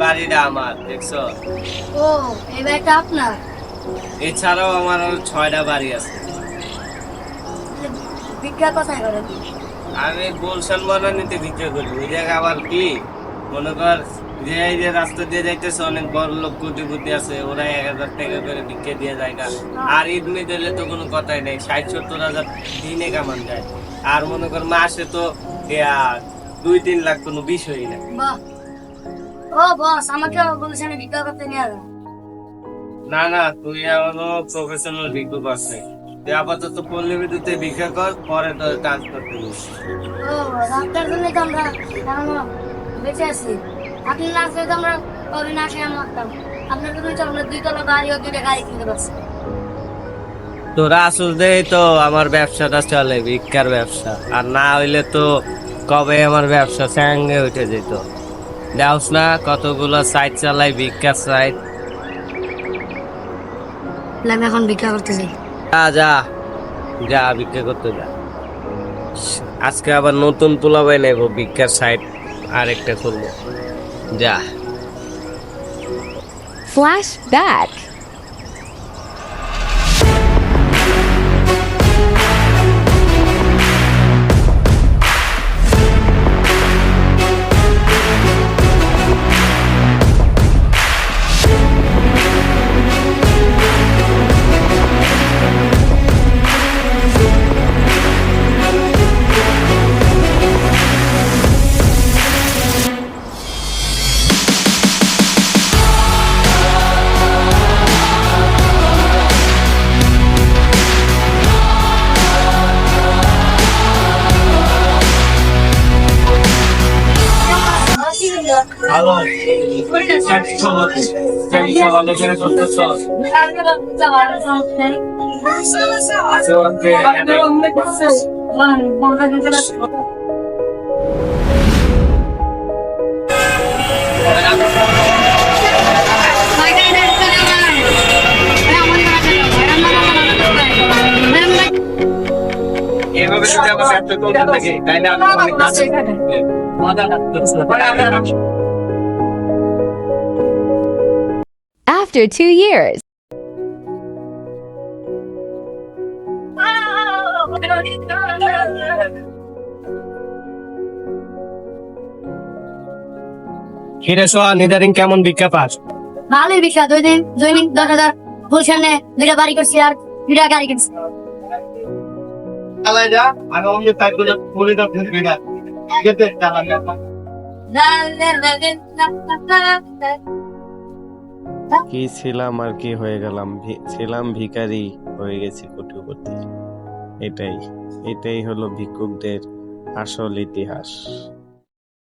বাড়িটা আমার, দেখছো? ও, এই বাড়িটা আপনার? এছাড়াও আমার আরো 6টা বাড়ি আছে। ভিক্ষা কোথায় করেন? আমি গুলশান বনানীতে বিক্রি করি। ওই জায়গা আবার কি মনে কর, যে এই যে রাস্তা দিয়ে যাইতেছে অনেক বড় লোক কোটিপতি আছে, ওরা 1,000 টাকা করে ভিক্ষা দিয়ে যায় না। আর ঈদ মিদ হলে তো কোনো কথাই নেই, 60-70 হাজার দিনে কামান যায়। আর মনে কর মাসে তো 2-3 লাখ কোনো বিষয়ই না। বাহ। ও বস, আমাকে বলেছেন ভিক্ষা করতে নিয়ে যান। না না, তুই এখনো প্রফেশনাল ভিক্ষুক আছে। তুই আপাতত পল্লী বিদ্যুতে ভিক্ষা কর, পরে তো কাজ করতে দিস। ও, আপনার জন্য তো আমরা এখনো বেঁচে আছি। আপনি না আসলে তো আমরা কবে না খেয়ে মরতাম। আপনার জন্যই তো আমরা 2 তলা বাড়ি ও 2টা গাড়ি কিনতে পারছি। তোরা আসল দেই তো আমার ব্যবসাটা চলে, ভিক্ষার ব্যবসা। আর না হইলে তো কবে আমার ব্যবসা স্যাঙ্গে উঠে যেত। দেওস না কতগুলো সাইট চালাই, ভিক্ষার সাইট। তাহলে আমি এখন ভিক্ষা করতে যাই। যা যা যা, ভিক্ষা করতে যা। আজকে আবার নতুন পোলাবাই নেবো, ভিক্ষার সাইট আরেকটা খুলবো। যা। Flashback. ভালো আলোচনা করতেছ। এভাবে যদি আমার ব্যবসা চলতে থাকে, তাইলে আমি অনেক মজা লাগতেছে। After 2 years. কিরে সোয়া, নিদারিং কেমন ভিক্ষা পাস? ভালোই ভিক্ষা। দৈনিক 10,000 গুলশানে 2টা বাড়ি করছি আর 2টা গাড়ি কিনছি। চালাই যা, আমি অন্য কাজগুলো বলে দাও। গেতে চালাই যা। কি ছিলাম আর কি হয়ে গেলাম, ছিলাম ভিখারি, হয়ে গেছি কোটিপতি। এটাই এটাই হলো ভিক্ষুকদের আসল ইতিহাস।